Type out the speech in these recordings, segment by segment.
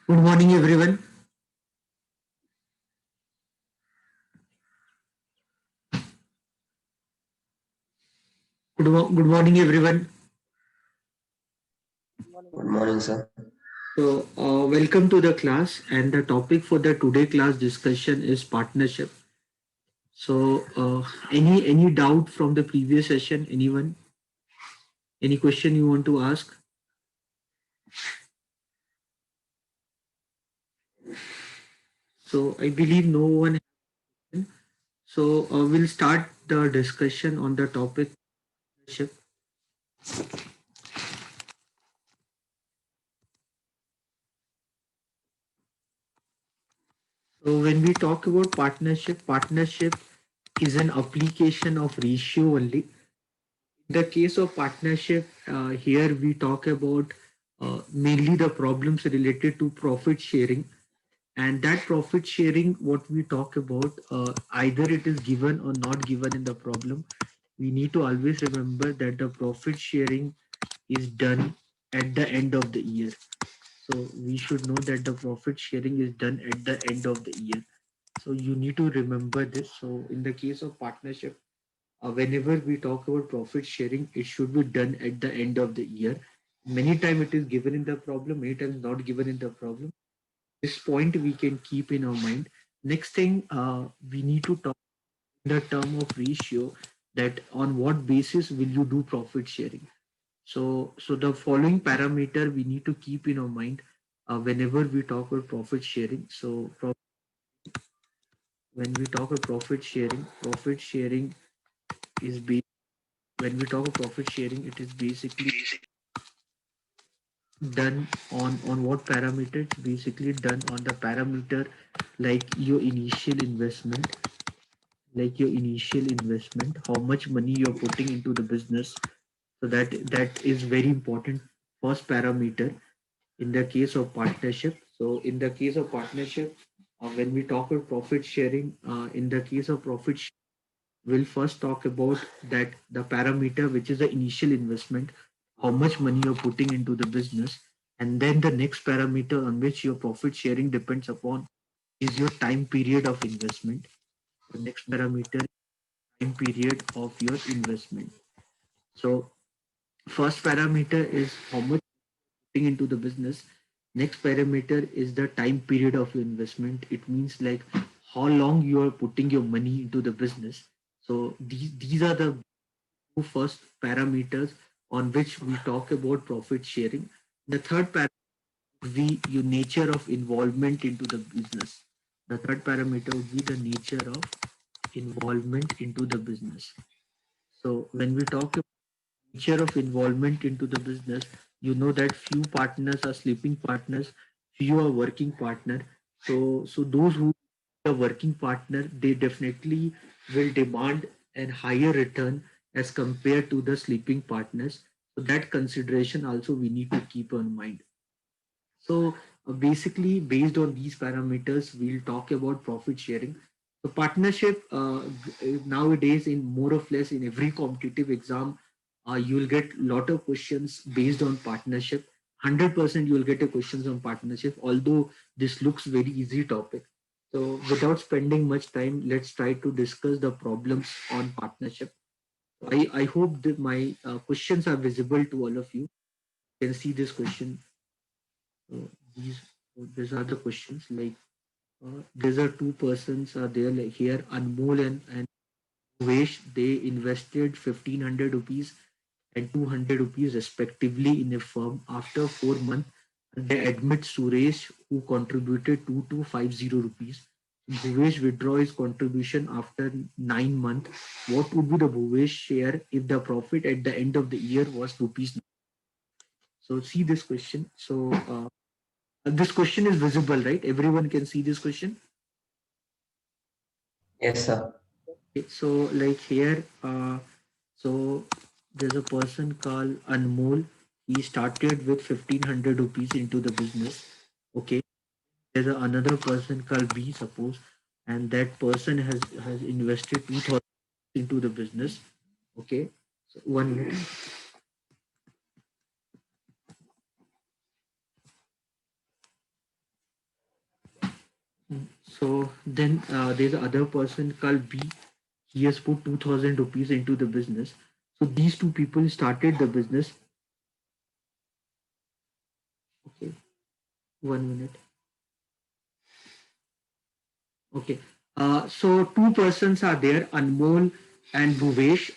Good morning, everyone. Good morning, everyone. Good morning, sir. Welcome to the class. And the topic for the today class discussion is partnership. Any doubt from the previous session? Anyone? Any question you want to ask? So, I believe no one. We'll start the discussion on the topic partnership. So, when we talk about partnership is an application of ratio only. The case of partnership, here we talk about mainly the problems related to profit sharing. And that profit sharing, what we talk about, either it is given or not given in the problem. We need to always remember that the profit sharing is done at the end of the year. So we should know that the profit sharing is done at the end of the year. So you need to remember this. So in the case of partnership, whenever we talk about profit sharing, it should be done at the end of the year. Many times it is given in the problem, many times not given in the problem. This point we can keep in our mind. Next thing, we need to talk in the term of ratio, that on what basis will you do profit sharing. So the following parameter we need to keep in our mind whenever we talk about profit sharing. When we talk about profit sharing is when we talk of profit sharing, it is basically done on what parameter? It's basically done on the parameter like your initial investment, how much money you're putting into the business. So that is very important. First parameter in the case of partnership. So in the case of partnership, when we talk about profit sharing, in the case of we'll first talk about that the parameter which is the initial investment, how much money you're putting into the business, and then the next parameter on which your profit sharing depends upon is your time period of investment. The next parameter is time period of your investment. So first parameter is how much putting into the business. Next parameter is the time period of your investment. It means like how long you are putting your money into the business. So these are the two first parameters on which we talk about profit sharing. The third parameter would be your nature of involvement into the business. The third parameter would be the nature of involvement into the business. So when we talk about nature of involvement into the business, you know that few partners are sleeping partners, few are working partner. So those who are working partner, they definitely will demand an higher return as compared to the sleeping partners. So that consideration also we need to keep in mind. So basically, based on these parameters, we'll talk about profit sharing. So partnership, nowadays, in more or less in every competitive exam, you will get lot of questions based on partnership. 100% you will get a questions on partnership. Although this looks very easy topic. So without spending much time, let's try to discuss the problems on partnership. I hope that my questions are visible to all of you. You can see this question. So these are the questions. Like these are two persons are there, like here Anmol and Bhuvesh. They invested 1500 rupees and 200 rupees respectively in a firm. After 4 months, they admit Suresh, who contributed 2250 rupees. Bhuvesh withdraw his contribution after 9 months. What would be the Bhuvesh share if the profit at the end of the year was rupees? So see this question. This question is visible, right? Everyone can see this question. Yes, sir. Okay, so like here, so there's a person called Anmol. He started with 1500 rupees into the business. Okay, there's another person called B, suppose, and that person has invested 2000 into the business. Okay, so 1 minute. So then there's other person called B. He has put 2000 rupees into the business. So these two people started the business. Okay, 1 minute. Okay. So two persons are there, Anmol and Bhuvesh.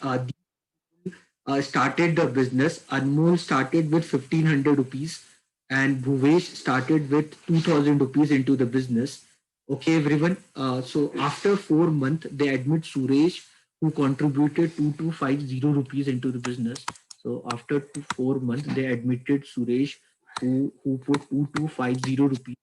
Started the business. Anmol started with 1500 rupees and Bhuvesh started with 2000 rupees into the business. Okay, everyone. So after 4 months, they admit Suresh, who contributed 2250 rupees into the business. So after 4 months, they admitted Suresh, who put 2250 rupees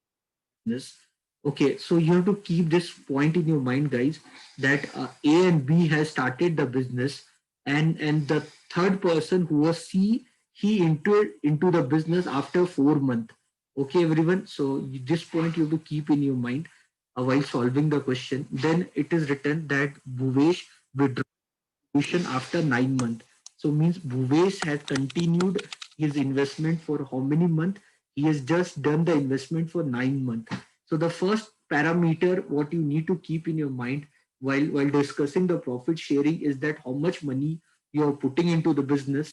business. Okay, so you have to keep this point in your mind, guys, that A and B has started the business, and the third person who was C, he entered into the business after 4 months. Okay, everyone. So this point you have to keep in your mind while solving the question. Then it is written that Bhuvesh withdrew distribution after 9 months. So means Bhuvesh has continued his investment for how many months? He has just done the investment for 9 months. So the first parameter what you need to keep in your mind while discussing the profit sharing is that how much money you are putting into the business.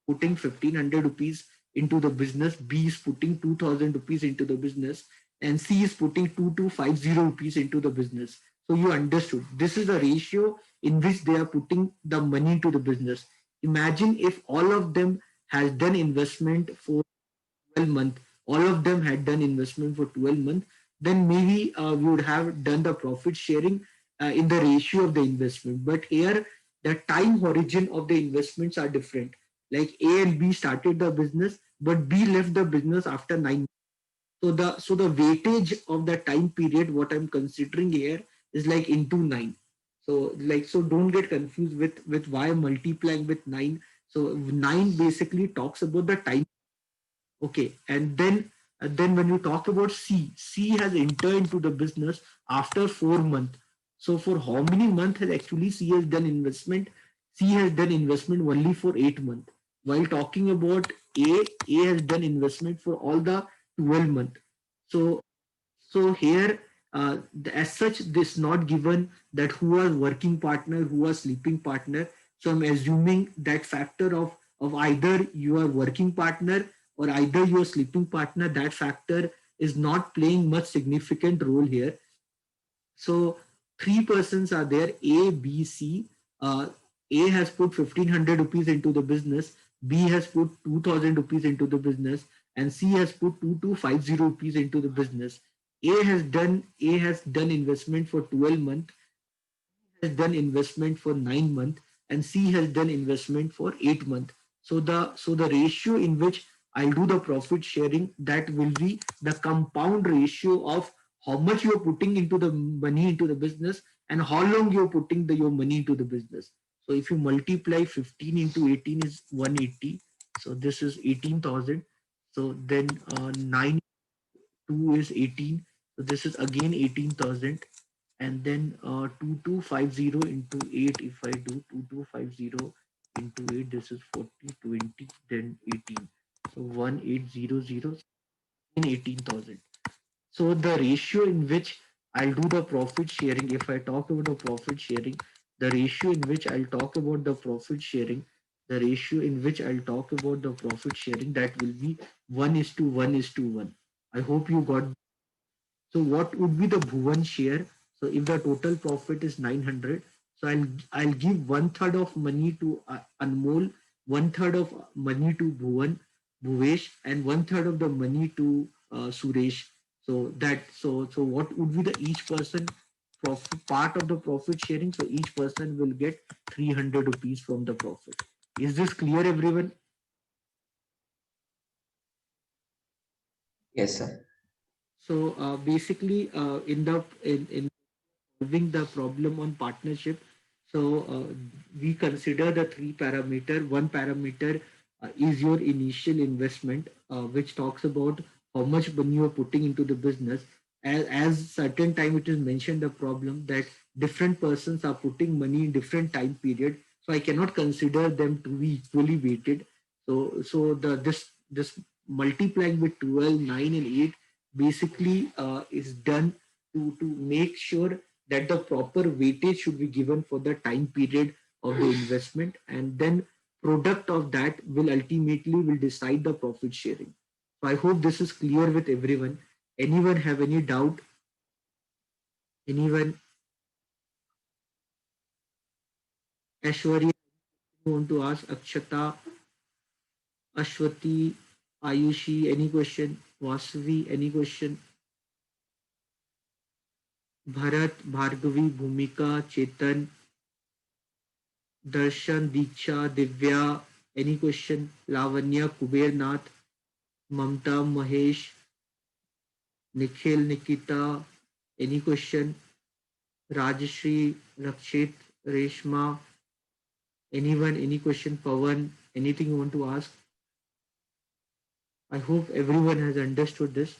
Putting 1500 rupees into the business, B is putting 2000 rupees into the business, and C is putting 2250 rupees into the business. So you understood. This is the ratio in which they are putting the money into the business. Imagine if all of them has done investment for 12 months, all of them had done investment for 12 months, then maybe we would have done the profit sharing in the ratio of the investment. But here, the time horizon of the investments are different. Like A and B started the business, but B left the business after 9 months. So the weightage of the time period, what I'm considering here is like into 9. So don't get confused with why I'm multiplying with 9. So 9 basically talks about the time. Okay, and then when you talk about C, C has entered into the business after 4 months. So for how many months has actually C has done investment? C has done investment only for 8 months. While talking about A has done investment for all the 12 months. So so here, as such, this not given that who are working partner, who are sleeping partner. So I'm assuming that factor of either you are working partner or either you are sleeping partner. That factor is not playing much significant role here. So three persons are there, A, B, C. A has put 1500 rupees into the business, B has put 2000 rupees into the business, and C has put 2250 rupees into the business. A has done investment for 12 months, has done investment for 9 months, and C has done investment for 8 months. So the ratio in which I'll do the profit sharing, that will be the compound ratio of how much you're putting into the money into the business and how long you're putting your money into the business. So if you multiply 15 into 18 is 180. So this is 18,000. So then 9 2 is 18. So this is again 18,000. And then 2250 into 8, if I do 2250 into 8, this is 40, 20, then 18. So 1800 in 18,000. So the ratio in which I'll do the profit sharing, if I talk about the profit sharing, the ratio in which I'll talk about the profit sharing, the ratio in which I'll talk about the profit sharing, that will be 1 is to 1 is to 1. I hope you got. So what would be the Bhuvan share? So if the total profit is 900, so I'll give one third of money to Anmol, one third of money to Bhuvesh, and one third of the money to Suresh. So what would be the each person profit part of the profit sharing? So each person will get 300 rupees from the profit. Is this clear, everyone? Yes, sir. So basically, in solving the problem on partnership. So we consider the three parameter. One parameter is your initial investment, which talks about how much money you are putting into the business. As certain time it is mentioned the problem that different persons are putting money in different time period. So I cannot consider them to be equally weighted. So this multiplying with 12, 9, and 8 basically is done to make sure that the proper weightage should be given for the time period of the investment, and then product of that will ultimately will decide the profit sharing. So I hope this is clear with everyone. Anyone have any doubt? Anyone? Ashwarya, you want to ask? Akshata, Ashwati, Ayushi, any question? Vasavi, any question? Bharat, Bhargavi, Bhumika, Chetan, Darshan, Diksha, Divya, any question? Lavanya, Kuber Nath, Mamta, Mahesh, Nikhil, Nikita, any question? Rajashri, Rakshit, Reshma, anyone, any question? Pawan, anything you want to ask? I hope everyone has understood this.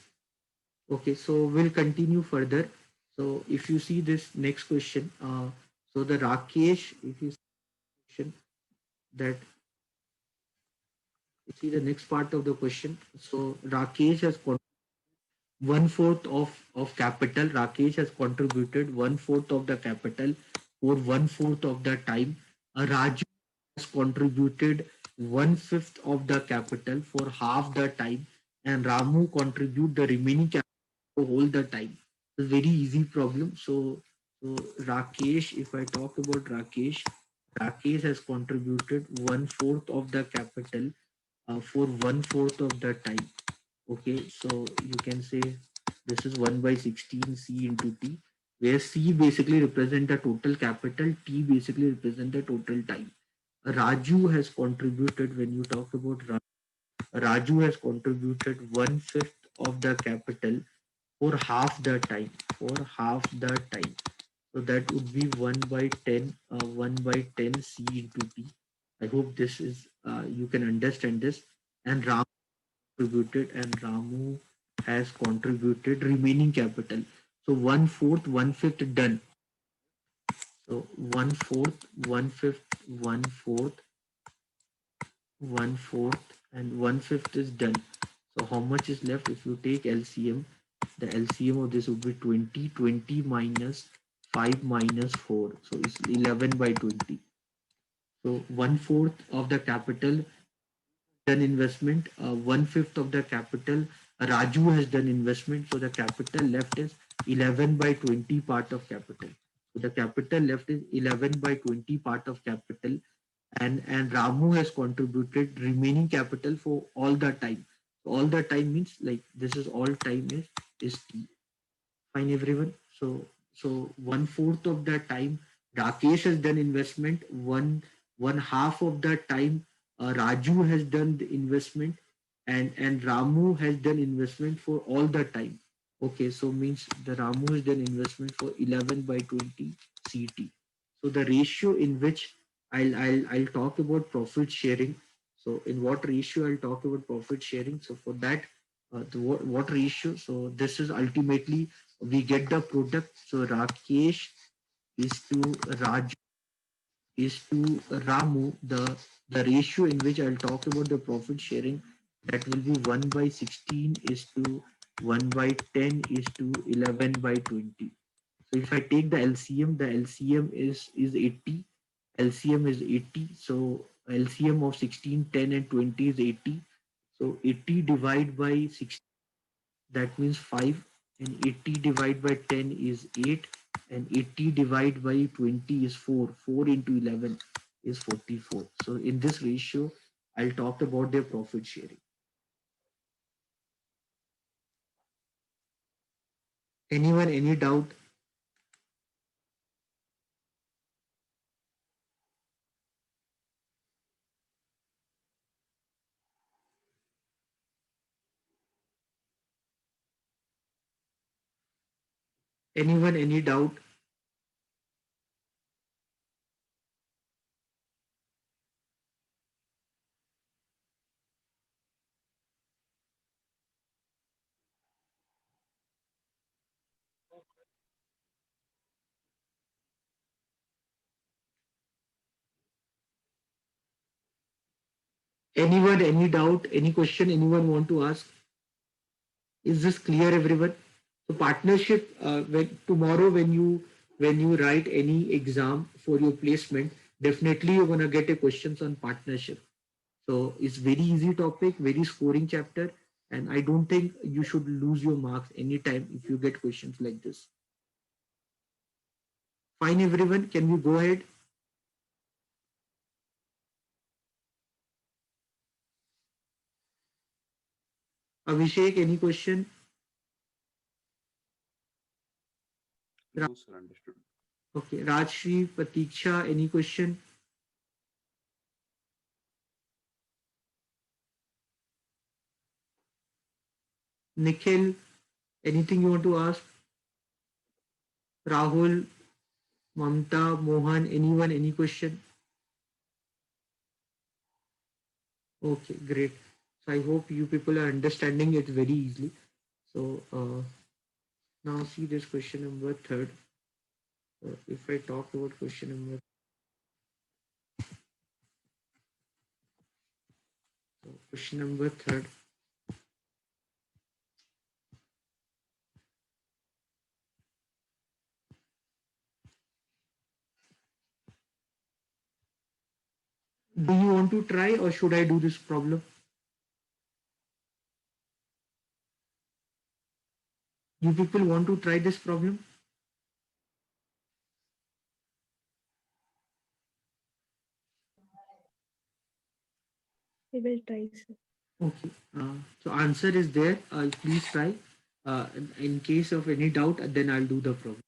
Okay, so we'll continue further. So if you see this next question, so the Rakesh, if you see that, you see the next part of the question. So Rakesh has one fourth of capital. Rakesh has contributed one fourth of the capital for one fourth of the time. Raju has contributed one fifth of the capital for half the time, and Ramu contribute the remaining capital for whole the time. It's a very easy problem. So Rakesh, if I talk about Rakesh, Rakesh has contributed one fourth of the capital for one fourth of the time. Okay, so you can say this is 1 by 16 C into T, where C basically represent the total capital, T basically represent the total time. Raju has contributed, when you talk about Raju has contributed one fifth of the capital for half the time, for half the time. So that would be 1 by 10, 1 by 10 C into T. I hope this is, you can understand this. And contributed, and Ramu has contributed remaining capital. So one fourth, one fifth done. So one fourth, one fifth, one fourth, one fourth, and one fifth is done. So how much is left? If you take LCM, the LCM of this would be 20. 20 minus 5 minus 4. So it's 11 by 20. So one fourth of the capital done investment, one fifth of the capital. Raju has done investment, so the capital left is 11 by 20 part of capital. So the capital left is 11 by 20 part of capital, and Ramu has contributed remaining capital for all the time. So all the time means like this is all time is T. Fine, everyone. So one fourth of the time Rakesh has done investment. One half of the time Raju has done the investment, and Ramu has done investment for all the time. Okay, so means the Ramu has done investment for 11 by 20 CT. So the ratio in which I'll talk about profit sharing. So in what ratio I'll talk about profit sharing. So for that, what ratio? So this is ultimately we get the product. So Rakesh is to Raj is to Ramu. The ratio in which I'll talk about the profit sharing, that will be 1 by 16 is to 1 by 10 is to 11 by 20. So if I take the LCM, the LCM is 80. LCM is 80. So LCM of 16, 10, and 20 is 80. So 80 divided by 60, that means 5, and 80 divided by 10 is 8, and 80 divided by 20 is 4. 4 into 11 is 44. So in this ratio, I'll talk about their profit sharing. Anyone, any doubt? Anyone, any doubt? Anyone, any doubt? Any question anyone want to ask? Is this clear, everyone? So partnership, when tomorrow when you write any exam for your placement, definitely you're gonna get a questions on partnership. So it's very easy topic, very scoring chapter, and I don't think you should lose your marks anytime if you get questions like this. Fine, everyone, can we go ahead? Abhishek, any question? No, sir, understood. Okay, Rajshri, Pratiksha, any question? Nikhil, anything you want to ask? Rahul, Mamta, Mohan, anyone, any question? Okay, great. So I hope you people are understanding it very easily. So now see this question number third. If I talk about question number, question number third. Do you want to try or should I do this problem? You people want to try this problem? We will try, sir. Okay. So answer is there. Please try. In case of any doubt, then I'll do the problem.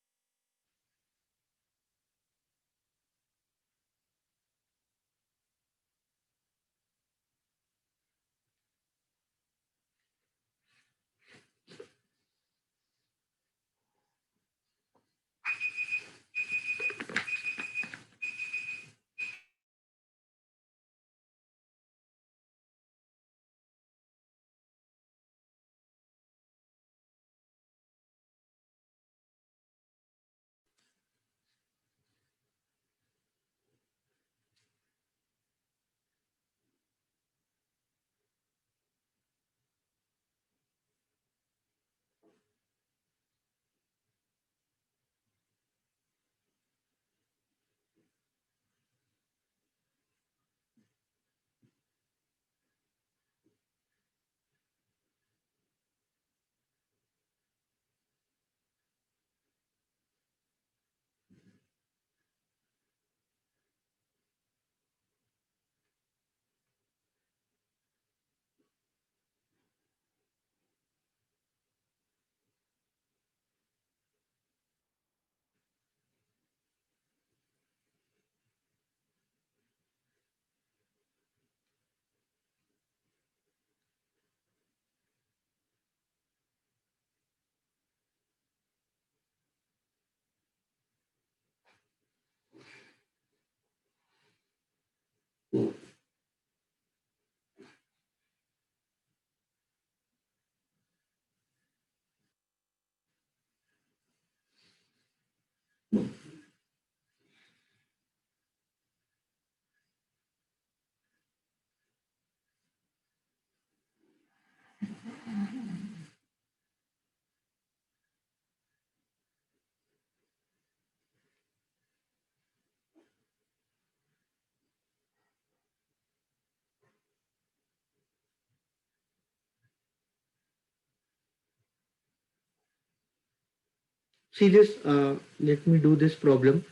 See this, let me do this problem.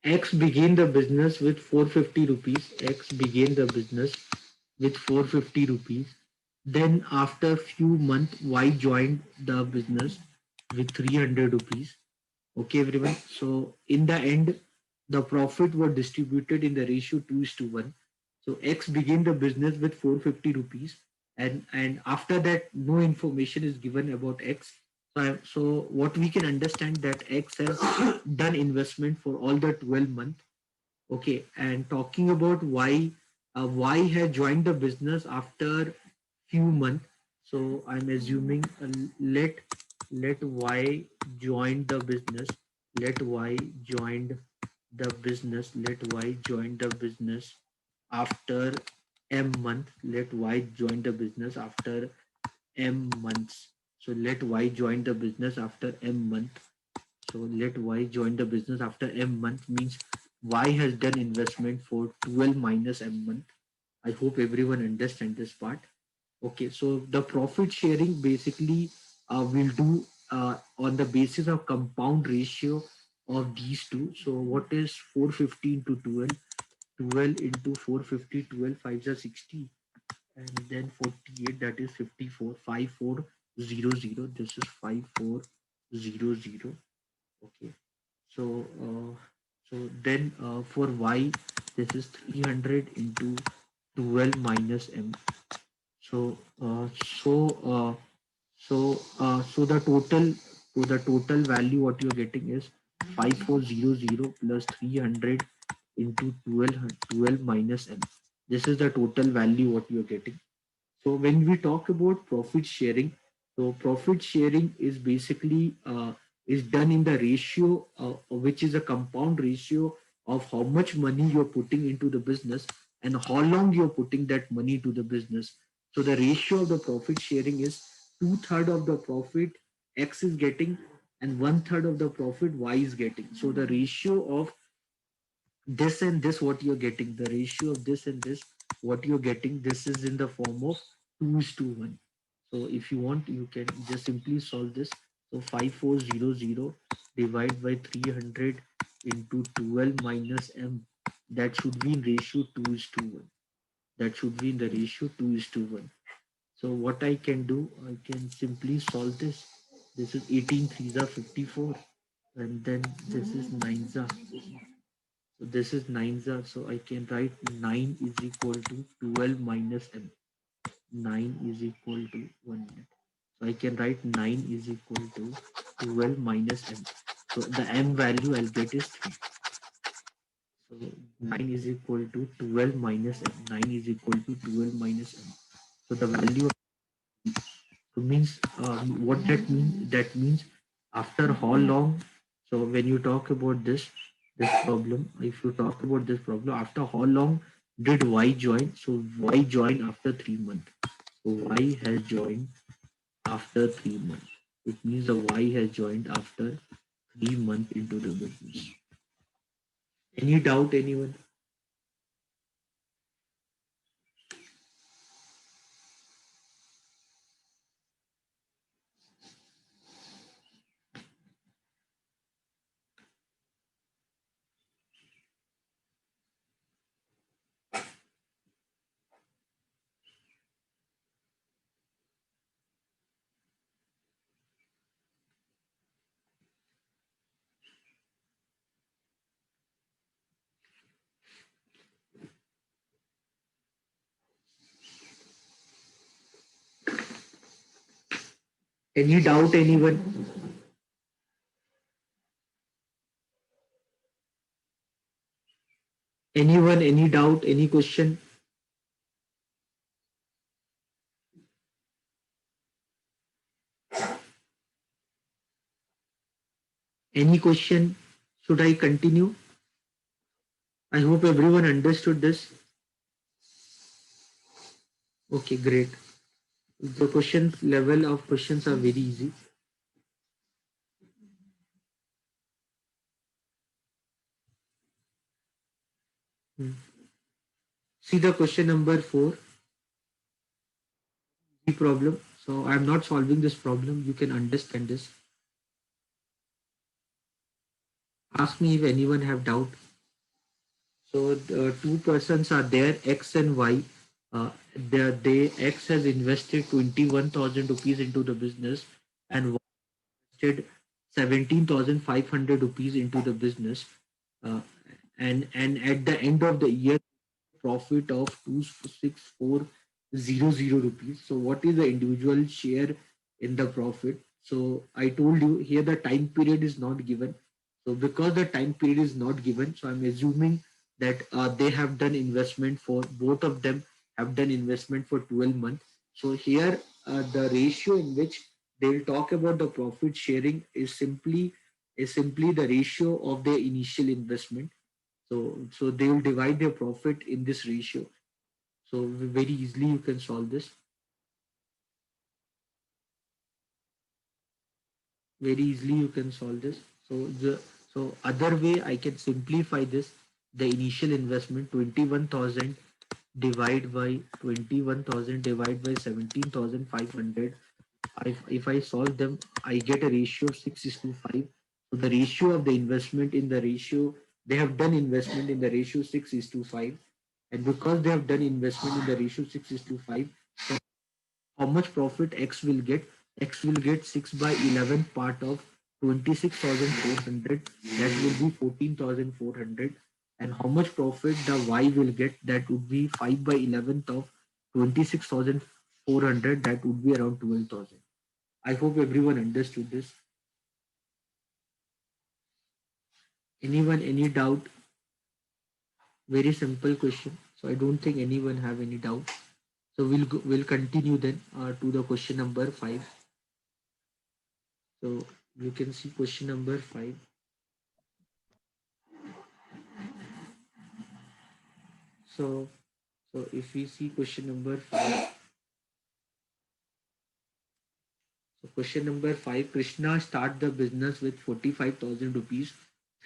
X began the business with 450 rupees. X began the business with 450 rupees. Then after few months, Y joined the business with 300 rupees. Okay, everyone. So in the end, the profit were distributed in the ratio 2 is to 1. So X began the business with 450 rupees, and after that, no information is given about X. So what we can understand that X has done investment for all the 12 months. Okay, and talking about Y has joined the business after few months. So I'm assuming let Y join the business. Let Y joined the business. Let Y join the business after M month. Let Y join the business after M months. So let Y join the business after M month. So let Y join the business after M month means Y has done investment for 12 minus M month. I hope everyone understands this part. Okay, so the profit sharing basically will do on the basis of compound ratio of these two. So what is 450 into 12? 12 into 450, 12, 5 are 60, and then 48, that is 54, 5400. This is 5400. Okay, so then for Y, this is 300 into 12 minus M. So so the total value what you're getting is 5400 plus 300 into 12 minus M. This is the total value what you're getting. So when we talk about profit sharing, so profit sharing is basically is done in the ratio which is a compound ratio of how much money you're putting into the business and how long you're putting that money to the business. So the ratio of the profit sharing is two-third of the profit X is getting and one-third of the profit Y is getting. So the ratio of this and this what you're getting, the ratio of this and this what you're getting, this is in the form of 2 is to 1. So if you want you can just simply solve this. So 5400 divide by 300 into 12 minus M, that should be in ratio 2 is to 1. That should be in the ratio 2 is to 1. So what I can do, I can simply solve this. This is 18 threes are 54, and then this is 9s are. So this is 9s are, so I can write 9 is equal to 12 minus M. 9 is equal to 1 minute. So I can write 9 is equal to 12 minus M. So the M value I'll get is 3. So 9 is equal to 12 minus M. 9 is equal to 12 minus M. So the value of means what that means? That means after how long? So when you talk about this problem, if you talk about this problem, after how long did Y join? So Y joined after 3 months. So Y has joined after 3 months. It means the Y has joined after 3 months into the business. Any doubt, anyone? Any doubt, anyone? Anyone? Any doubt? Any question? Any question? Should I continue? I hope everyone understood this. Okay, great. The questions level of questions are very easy. Hmm. See the question number 4, the problem. So I'm not solving this problem. You can understand this. Ask me if anyone have doubt. So the two persons are there, X and Y. They X has invested 21,000 rupees into the business and Y invested 17,500 rupees into the business. Uh, and at the end of the year, profit of 26400 rupees. So what is the individual share in the profit? So I told you here the time period is not given. So because the time period is not given, so I'm assuming that they have done investment for both of them have done investment for 12 months. So here the ratio in which they will talk about the profit sharing is simply the ratio of their initial investment. So they will divide their profit in this ratio. So very easily you can solve this. very easily you can solve this. So other way I can simplify this. The initial investment 21,000 divide by 21,000 divide by 17,500. If I solve them, I get a ratio of 6 is to 5. So the ratio of the investment in the ratio, they have done investment in the ratio 6 is to 5. And because they have done investment in the ratio 6 is to 5, so how much profit X will get? X will get 6 by 11 part of 26,400. That will be 14,400. And how much profit the Y will get? That would be 5 by 11th of 26,400. That would be around 12,000. I hope everyone understood this. Anyone, any doubt? Very simple question. So I don't think anyone have any doubt. So we'll continue then to the question number 5. So you can see question number 5. So if we see question number 5, so question number 5, Krishna start the business with 45,000 rupees.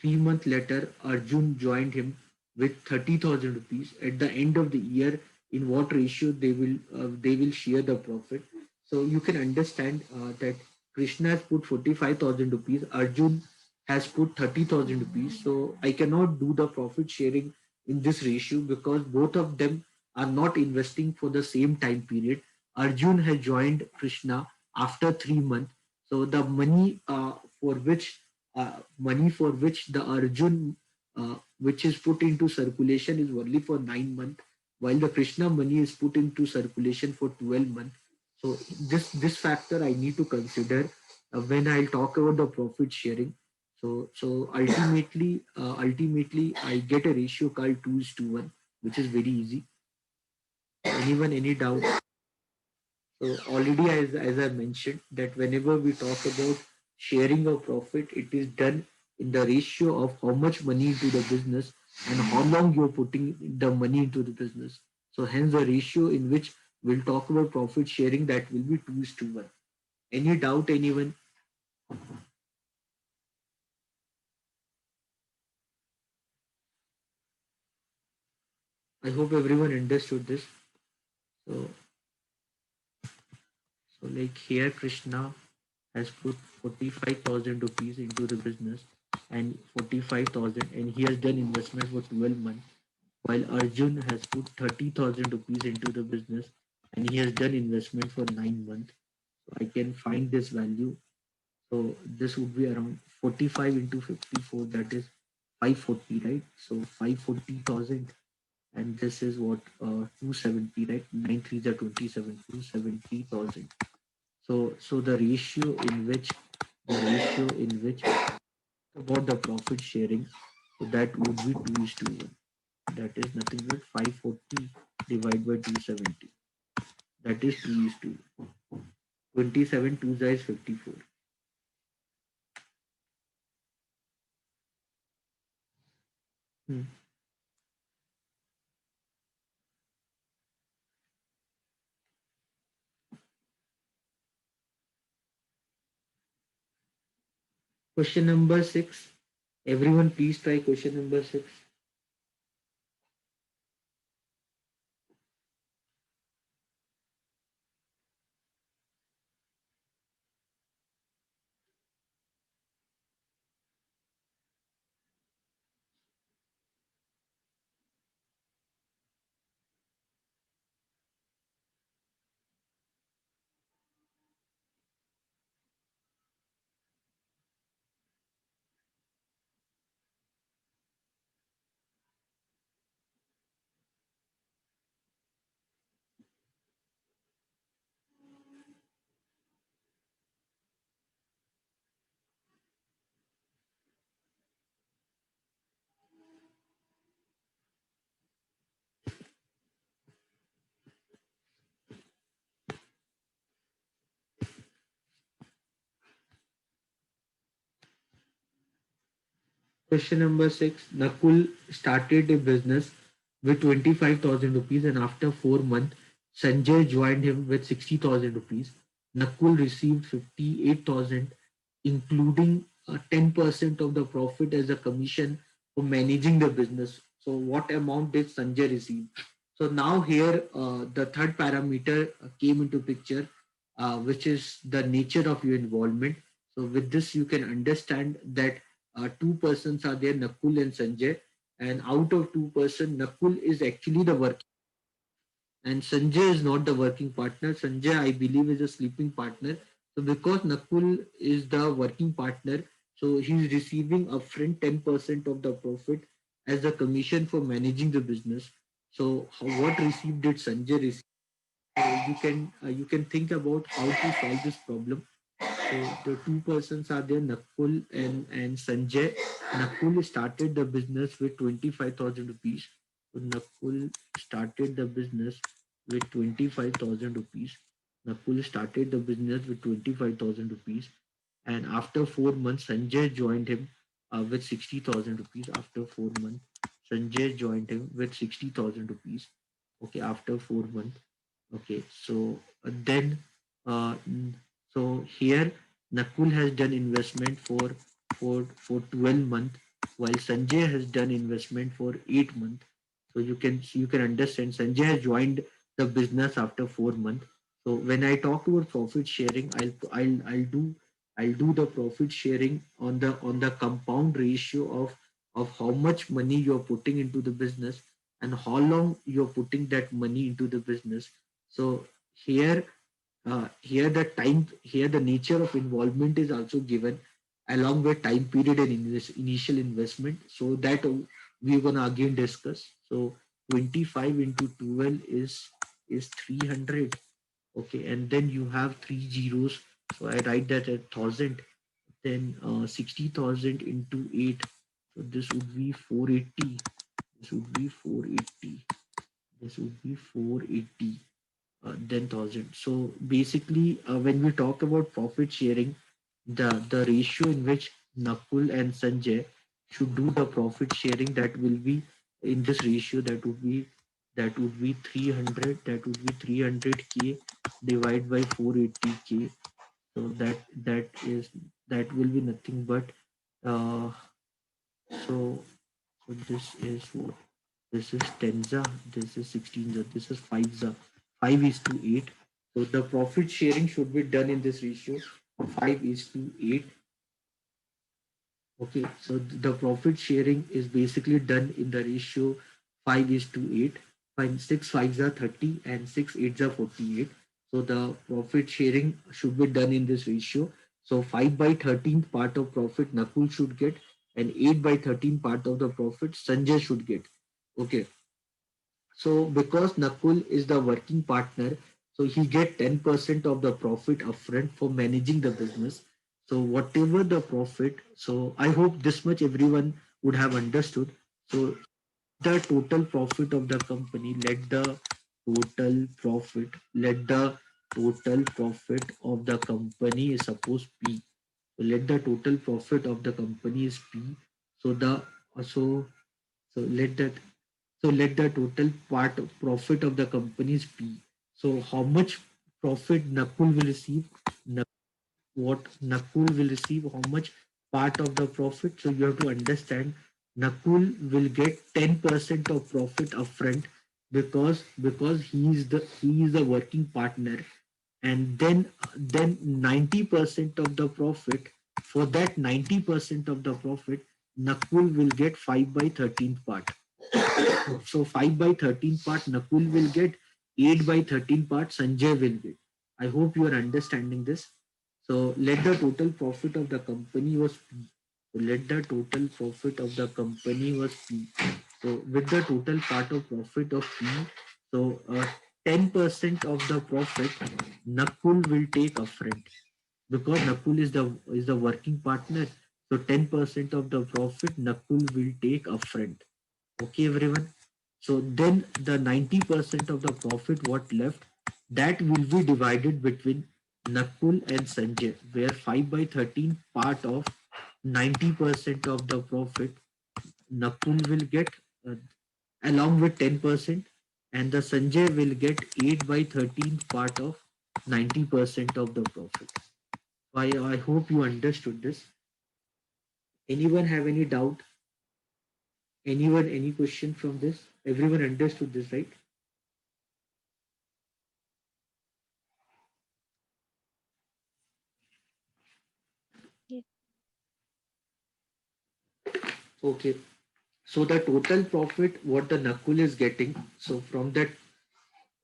3 months later, Arjun joined him with 30,000 rupees. At the end of the year, in what ratio they will share the profit? So you can understand that Krishna has put 45,000 rupees. Arjun has put 30,000 rupees. So I cannot do the profit sharing in this ratio because both of them are not investing for the same time period. Arjun has joined Krishna after 3 months. So the money for which the Arjun which is put into circulation is only for 9 months, while the Krishna money is put into circulation for 12 months. So this factor I need to consider when I'll talk about the profit sharing. So ultimately I get a ratio called 2:1, which is very easy. Anyone any doubt? So already as I mentioned that whenever we talk about sharing of profit, it is done in the ratio of how much money into the business and how long you're putting the money into the business. So hence the ratio in which we'll talk about profit sharing, that will be 2:1. Any doubt, anyone? I hope everyone understood this. So like here Krishna has put 45,000 rupees into the business and 45,000, and he has done investment for 12 months, while Arjun has put 30,000 rupees into the business and he has done investment for 9 months. So I can find this value. So this would be around 45 into 54, that is 540, right? So 540,000, and this is what 270, right? 9 3s are 27, 270,000. So the ratio in which about the profit sharing, so that would be 2:1. That is nothing but 540 divided by 270. That is 2:1. 27 2 is 54. Hmm. Question number 6. Everyone, please try question number 6. Question number 6. Nakul started a business with 25,000 rupees, and after 4 months, Sanjay joined him with 60,000 rupees. Nakul received 58,000 including 10% of the profit as a commission for managing the business. So what amount did Sanjay receive? So now here the third parameter came into picture, which is the nature of your involvement. So with this, you can understand that two persons are there, Nakul and Sanjay, and out of two-person, Nakul is actually the working, and Sanjay is not the working partner. Sanjay, I believe, is a sleeping partner. So because Nakul is the working partner, so he's receiving upfront 10% of the profit as a commission for managing the business. So what received did Sanjay receive? So you can think about how to solve this problem. So the two persons are there, Nakul and Sanjay. Nakul started the business with 25,000 rupees. So Nakul started the business with 25,000 rupees. Nakul started the business with 25,000 rupees. And after 4 months, Sanjay joined him with 60,000 rupees. After 4 months, Sanjay joined him with 60,000 rupees. Okay, after 4 months. Okay, so then, uh, n- so here Nakul has done investment for 12 months, while Sanjay has done investment for 8 months. So you can understand Sanjay has joined the business after 4 months. So when I talk about profit sharing, I'll do the profit sharing on the compound ratio of how much money you're putting into the business and how long you're putting that money into the business. So here, here the nature of involvement is also given along with time period and initial investment. So that we're gonna again discuss. So 25 into 12 is 300. Okay, and then you have three zeros. So I write that at 1,000. Then 60,000 into 8. So this would be 480. This would be 480. This would be 480. Then 1,000. So basically, when we talk about profit sharing, the ratio in which Nakul and Sanjay should do the profit sharing, that will be in this ratio. That would be 300. That would be 300k divided by 480k. So that will be nothing but uh, so so this is what, this is 10za, this is 16za, this is 5za. 5 is to 8. So the profit sharing should be done in this ratio 5 is to 8. Okay, so the profit sharing is basically done in the ratio 5 is to 8. 5, 6 5s are 30 and 6 8s are 48. So the profit sharing should be done in this ratio. So 5 by 13th part of profit Nakul should get, and 8 by 13th part of the profit Sanjay should get. Okay, so because Nakul is the working partner, so he get 10% of the profit upfront for managing the business. So whatever the profit, so I hope this much everyone would have understood. So the total profit of the company, let the total profit of the company is suppose P. So let the total profit of the company is P. So the so so let that so let the total part of profit of the company is P. So how much profit Nakul will receive? What Nakul will receive? How much part of the profit? So you have to understand Nakul will get 10% of profit upfront because he is the working partner, and then 90% of the profit, for that 90% of the profit Nakul will get 5 by 13th part. So 5 by 13 part Nakul will get, 8 by 13 part Sanjay will get. I hope you are understanding this. So let the total profit of the company was P. So let the total profit of the company was P. So with the total part of profit of P, so 10% of the profit Nakul will take upfront because Nakul is the working partner. So 10% of the profit Nakul will take upfront. Okay, everyone. So then the 90% of the profit what left, that will be divided between Nakul and Sanjay, where 5 by 13 part of 90% of the profit Nakul will get, uh, along with 10%, and the Sanjay will get 8 by 13 part of 90% of the profit. I hope you understood this. Anyone have any doubt? Anyone, any question from this? Everyone understood this, right? Yes. Okay. So the total profit, what the Nakul is getting. So from that,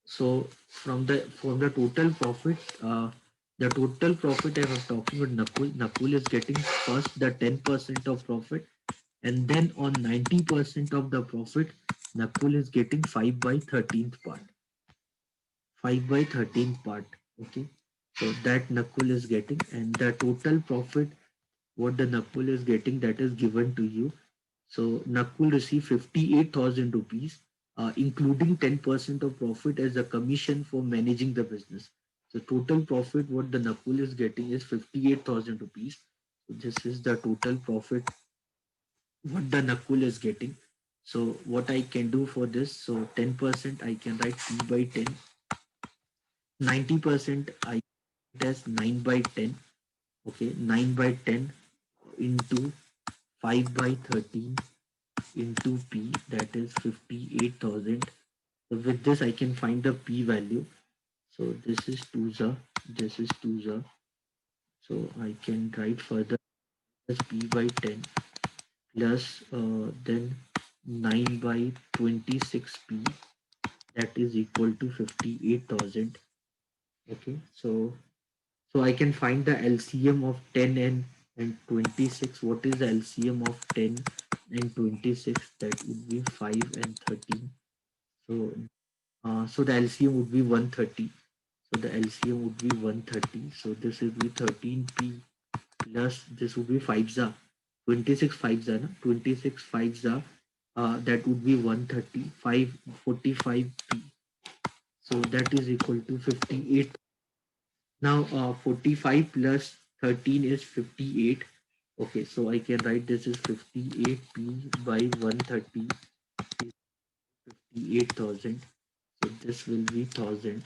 so from the total profit, the total profit I was talking about Nakul. Nakul is getting first the 10% of profit, and then on 90% of the profit, Nakul is getting 5 by 13th part. 5 by 13th part. Okay. So that Nakul is getting, and the total profit what the Nakul is getting that is given to you. So Nakul receive 58,000 rupees, including 10% of profit as a commission for managing the business. So total profit what the Nakul is getting is 58,000 rupees. So this is the total profit what the Nakul is getting. So what I can do for this, so 10% I can write P by 10, 90% I it as 9 by 10. Okay, 9 by 10 into 5 by 13 into P, that is 58,000. So with this I can find the P value. So this is 2 za, this is 2 za. So I can write further as P by 10 plus then 9 by 26P, that is equal to 58,000. Okay, so I can find the LCM of 10 and 26. What is the LCM of 10 and 26? That would be 5 and 13. So so the LCM would be 130. So the LCM would be 130. So this would be 13P plus this would be 5 za. 26 5 za, na? 26 5 za. That would be 130. 45P. So that is equal to 58. Now 45 plus 13 is 58. Okay, so I can write this is 58P by 130 is 58,000. So this will be 1,000.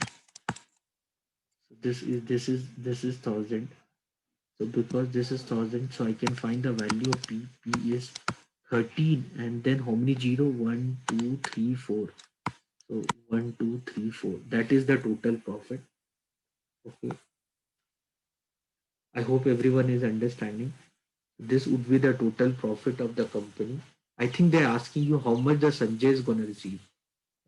So this is 1,000. So because this is 1,000, so I can find the value of P. P is 13, and then how many zero? 1 2 3 4. So 1 2 3 4. That is the total profit. Okay, I hope everyone is understanding. This would be the total profit of the company. I think they're asking you how much the Sanjay is gonna receive.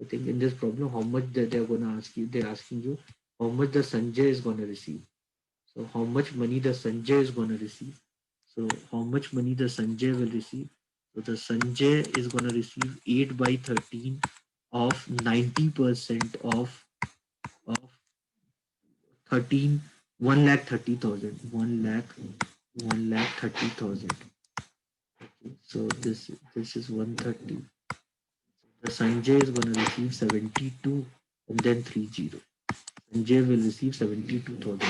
I think in this problem, how much they're gonna ask you. They're asking you how much the Sanjay is gonna receive. So how much money the Sanjay is gonna receive. So how much money the Sanjay will receive? So the Sanjay is gonna receive 8 by 13 of 90% of 13 1,30,000. 1,30,000. Okay, so this is 130. The Sanjay is gonna receive 72 and then 30. Sanjay will receive 72,000.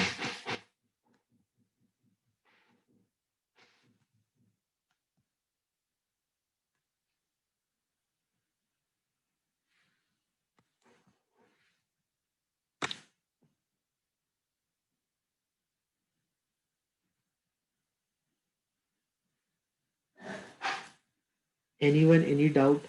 Anyone, any doubt?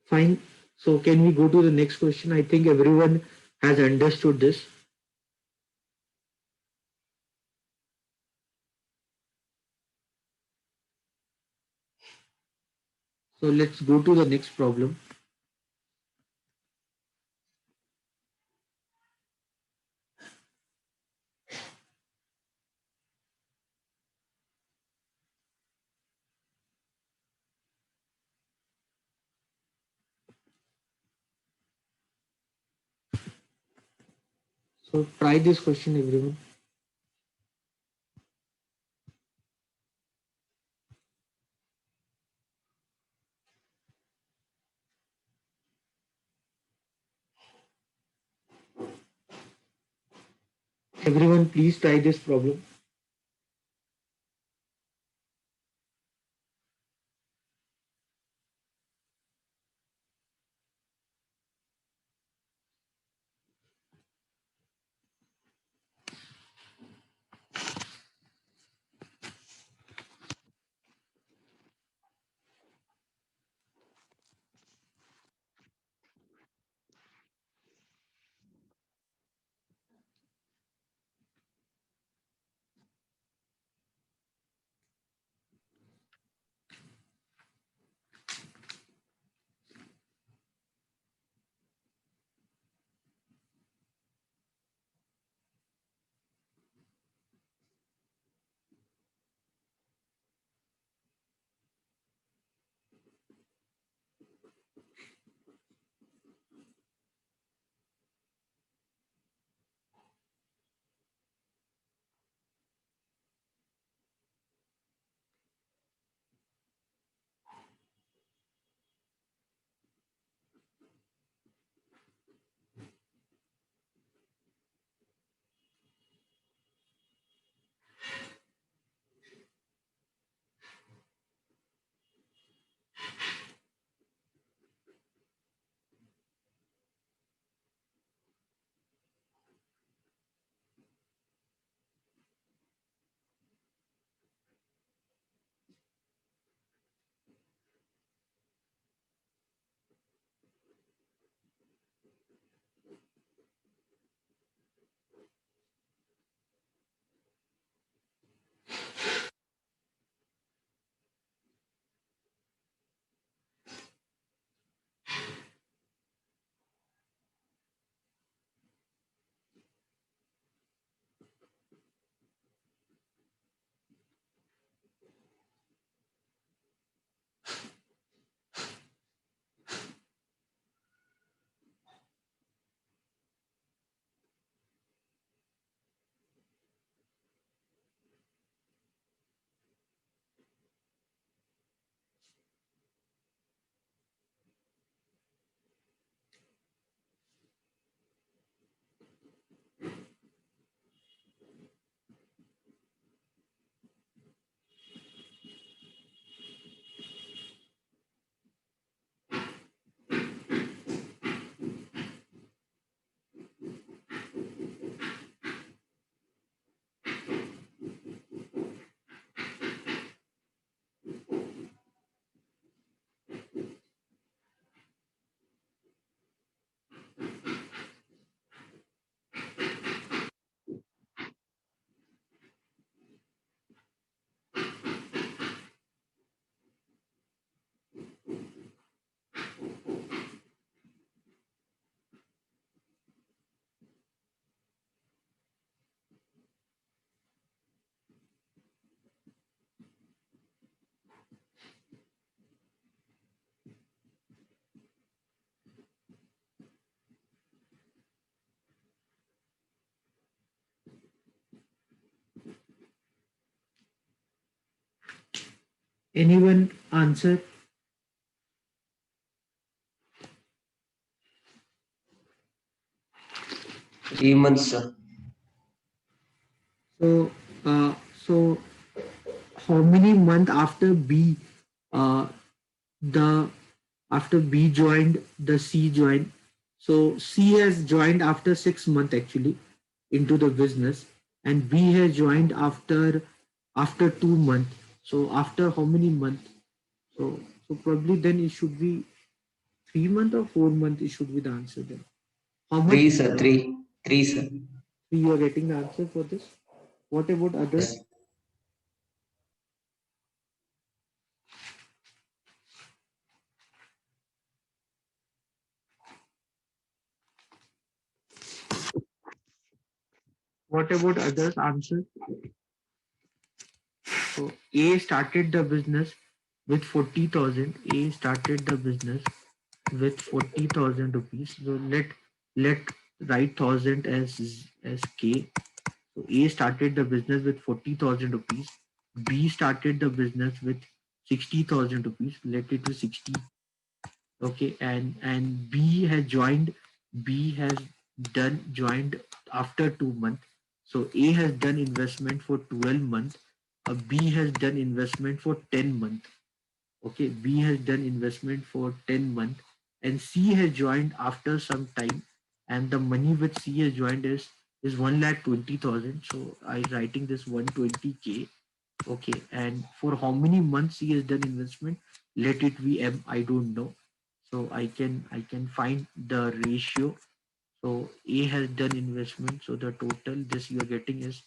Fine. So can we go to the next question? I think everyone has understood this. So let's go to the next problem. So try this question, everyone. Everyone, please try this problem. Anyone answer? 3 months, sir. So, so how many month after B, uh, the after B joined, the C joined. So C has joined after 6 months actually into the business, and B has joined after 2 months. So after how many months? So probably then it should be 3 months or 4 months. It should be the answer then. How much 3, sir. 3. 3, sir. you are getting the answer for this? What about others? Yes. What about others answer? So A started the business with 40,000. A started the business with 40,000 rupees. So let write 1000 as K. So A started the business with 40,000 rupees. B started the business with 60,000 rupees. Let it be 60. Okay, and B has joined. B has done joined after 2 months. So A has done investment for 12 months. B has done investment for 10 months. Okay, B has done investment for 10 months, and C has joined after some time, and the money which C has joined is 1,20,000. So I writing this 120K. Okay, and for how many months he has done investment? Let it be M. I don't know. So I can find the ratio. So A has done investment. So the total this you are getting is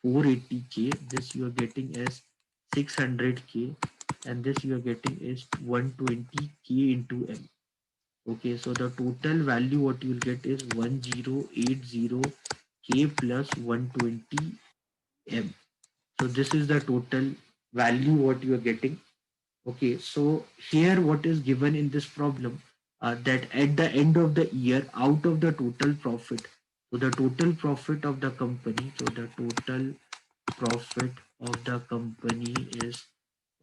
480K. This you are getting is 600K, and this you are getting is 120K into M. Okay, so the total value what you will get is 1080K plus 120 M. So this is the total value what you are getting. Okay, so here what is given in this problem, that at the end of the year, out of the total profit, so the total profit of the company, so the total profit of the company is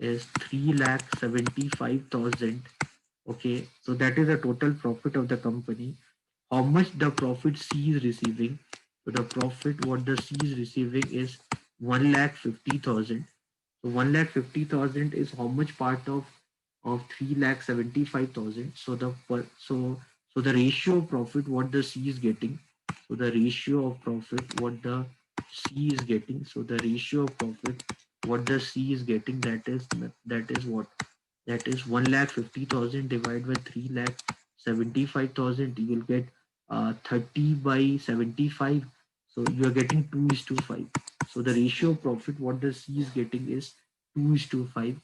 3,75,000. Okay, so that is the total profit of the company. How much the profit C is receiving? So the profit what the C is receiving is 1,50,000. So 1,50,000 is how much part of 3,75,000. So the ratio of profit what the C is getting. So the ratio of profit what the C is getting. So the ratio of profit what the C is getting, that is what, that is 1,50,000 divided by 3,75,000. You will get 30 by 75. So you are getting 2 is to 5. So the ratio of profit what the C is getting is 2 is to 5.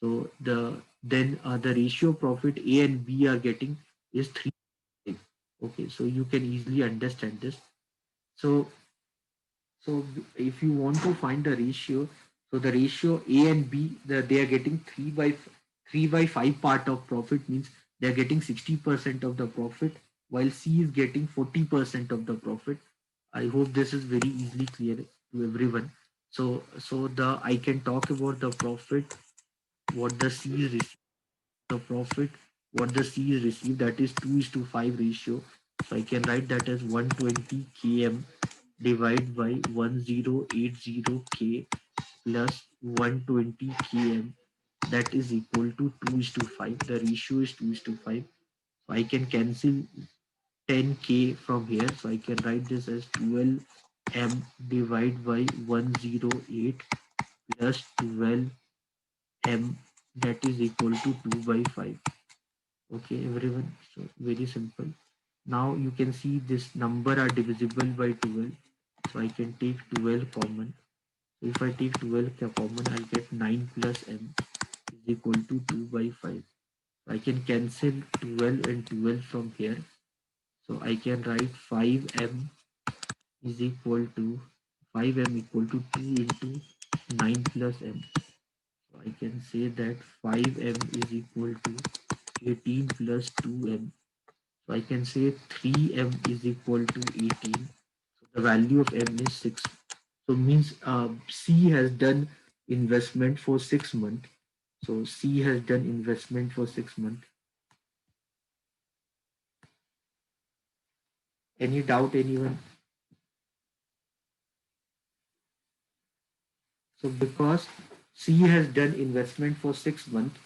So the ratio of profit A and B are getting is 3. Okay, so you can easily understand this. So so if you want to find the ratio, so the ratio A and B, they are getting 3 by 5 part of profit, means they are getting 60% of the profit, while C is getting 40% of the profit. I hope this is very easily clear to everyone. So the I can talk about the profit what the C is receiving. The profit what the C is received, that is 2 is to 5 ratio. So I can write that as 120 km divided by 1080K plus 120 km, that is equal to 2 is to 5. The ratio is 2 is to 5. So I can cancel 10K from here. So I can write this as 12M divided by 108 plus 12M, that is equal to 2 by 5. Okay, everyone. So very simple. Now you can see this number are divisible by 12. So I can take 12 common. So if I take 12 common, I'll get 9 plus m is equal to 2 by 5. I can cancel 12 and 12 from here. So I can write 5m is equal to 5m equal to 2 into 9 plus m. So I can say that 5m is equal to 18 plus 2m. So I can say 3m is equal to 18. So the value of m is 6. So means C has done investment for 6 months. So C has done investment for 6 months. Any doubt, anyone? So because C has done investment for 6 months,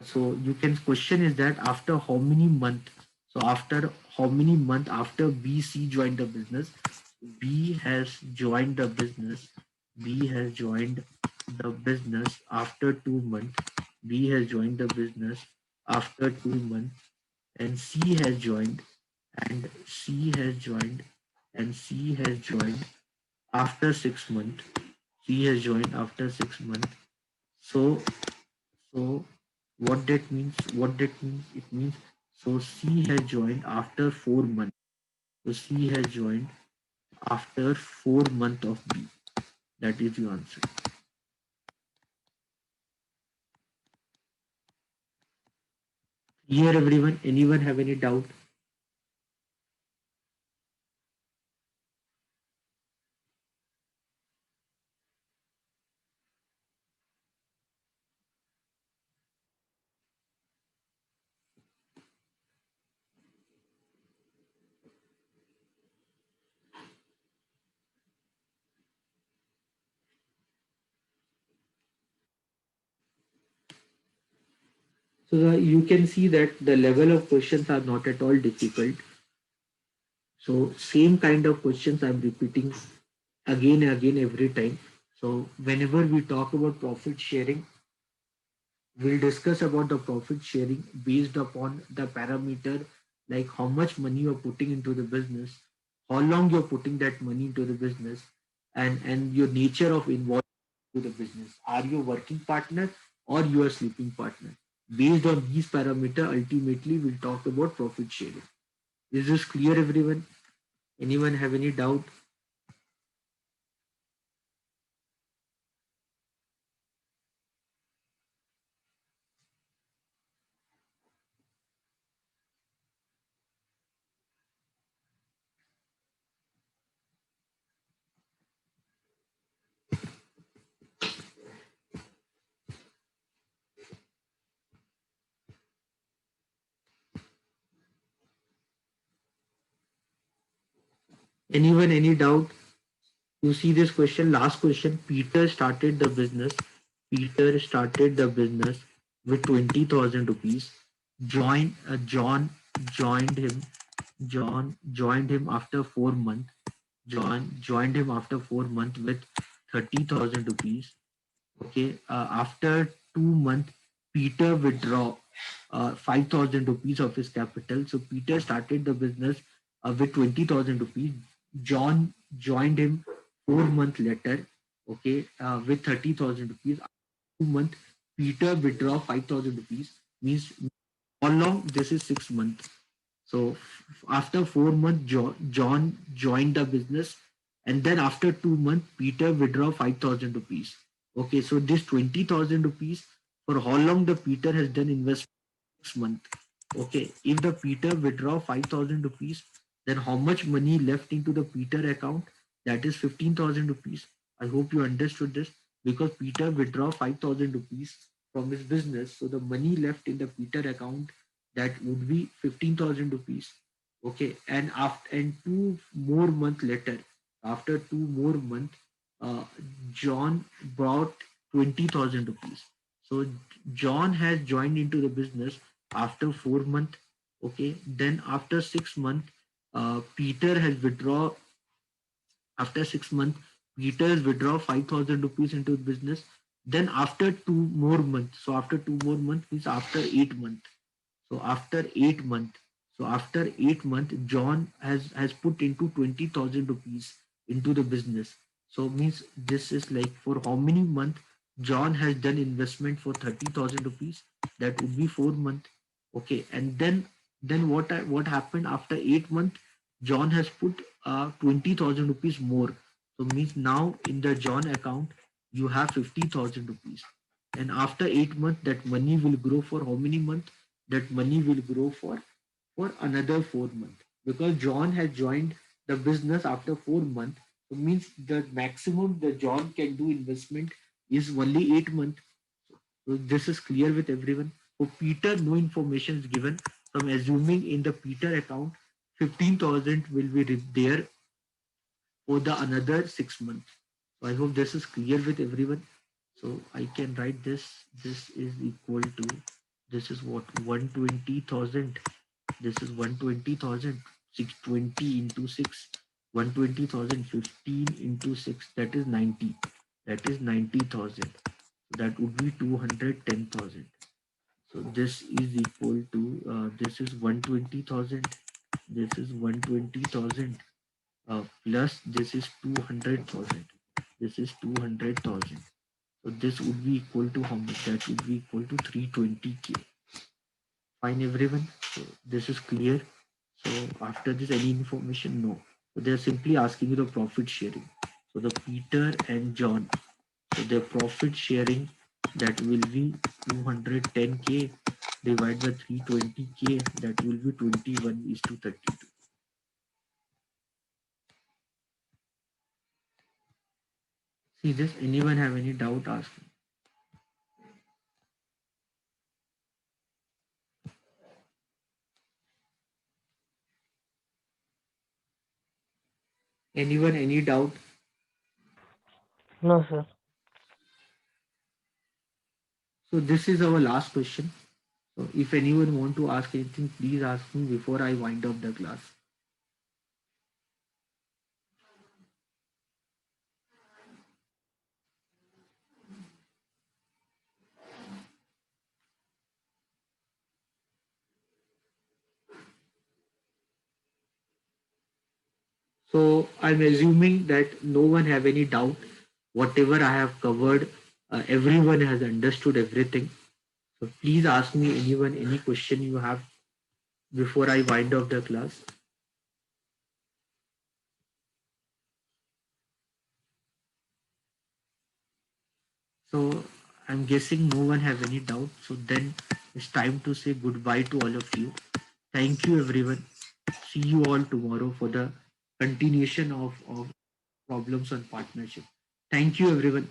so you can question is that after how many months? So after how many months after BC joined the business? B has joined the business. B has joined the business after 2 months. B has joined the business after 2 months, and C has joined, and C has joined, and C has joined after 6 months. C has joined after 6 months. So so what that means? What that means? It means so C has joined after 4 months. So C has joined after 4 months of B. That is your answer. Here, everyone. Anyone have any doubt? So you can see that the level of questions are not at all difficult. So same kind of questions I'm repeating again and again every time. So whenever we talk about profit sharing, we'll discuss about the profit sharing based upon the parameter like how much money you're putting into the business, how long you're putting that money into the business, and your nature of involvement to the business. Are you a working partner or you are a sleeping partner? Based on these parameter, ultimately we'll talk about profit sharing. Is this clear, everyone? Anyone have any doubt? Anyone any doubt? You see this question, last question. Peter started the business. Peter started the business with 20,000 rupees. John joined him. John joined him after 4 months. John joined him after 4 months with 30,000 rupees. Okay. After 2 months, Peter withdraw 5,000 rupees of his capital. So Peter started the business with 20,000 rupees. John joined him 4 months later, okay, with 30,000 rupees. 2 months, Peter withdraw 5,000 rupees. Means how long? This is 6 months. So after 4 months, John joined the business, and then after 2 months, Peter withdraw 5,000 rupees. Okay, so this 20,000 rupees, for how long the Peter has done investment? 6 months. Okay, if the Peter withdraw 5,000 rupees, then how much money left into the Peter account? That is 15,000 rupees. I hope you understood this, because Peter withdraw 5,000 rupees from his business. So the money left in the Peter account, that would be 15,000 rupees. Okay, and after and 2 more months later, after 2 more months, uh, John brought 20,000 rupees. So John has joined into the business after 4 months. Okay, then after 6 months, Peter has withdraw. After 6 months, Peter has withdraw 5,000 rupees into the business. Then after 2 more months, so after 2 more months means after 8 months. So after 8 months, John has put into 20,000 rupees into the business. So means this is like for how many months John has done investment for 30,000 rupees. That would be 4 months. Okay, and then what happened after 8 months? John has put 20,000 rupees more. So means now in the John account you have 50,000 rupees. And after 8 months, that money will grow for how many months? That money will grow for another 4 months, because John has joined the business after 4 months. So means the maximum the John can do investment is only 8 months. So this is clear with everyone. For Peter, no information is given. So I'm assuming in the Peter account, 15,000 will be there for the another 6 months. So I hope this is clear with everyone. So I can write this. This is equal to, this is what, 120,000. This is 120,000. 620 into 6. 120,000 15 into 6. That is 90. That is 90,000. That would be 210,000. So this is equal to, this is 120,000. This is 120,000 plus this is 200,000. This is 200,000. So this would be equal to how much? That would be equal to 320K. Fine, everyone. So this is clear. So after this, any information? No. So they're simply asking you the profit sharing. So the Peter and John. So their profit sharing, that will be 210K divided by 320K. That will be 21 is to 32. See this? Anyone have any doubt? Ask me. Anyone any doubt? No, sir. So this is our last question. So if anyone want to ask anything, please ask me before I wind up the class. So I'm assuming that no one have any doubt. Whatever I have covered, everyone has understood everything. So please ask me anyone any question you have before I wind up the class. So I'm guessing no one have any doubt. So then it's time to say goodbye to all of you. Thank you everyone. See you all tomorrow for the continuation of problems on partnership. Thank you everyone.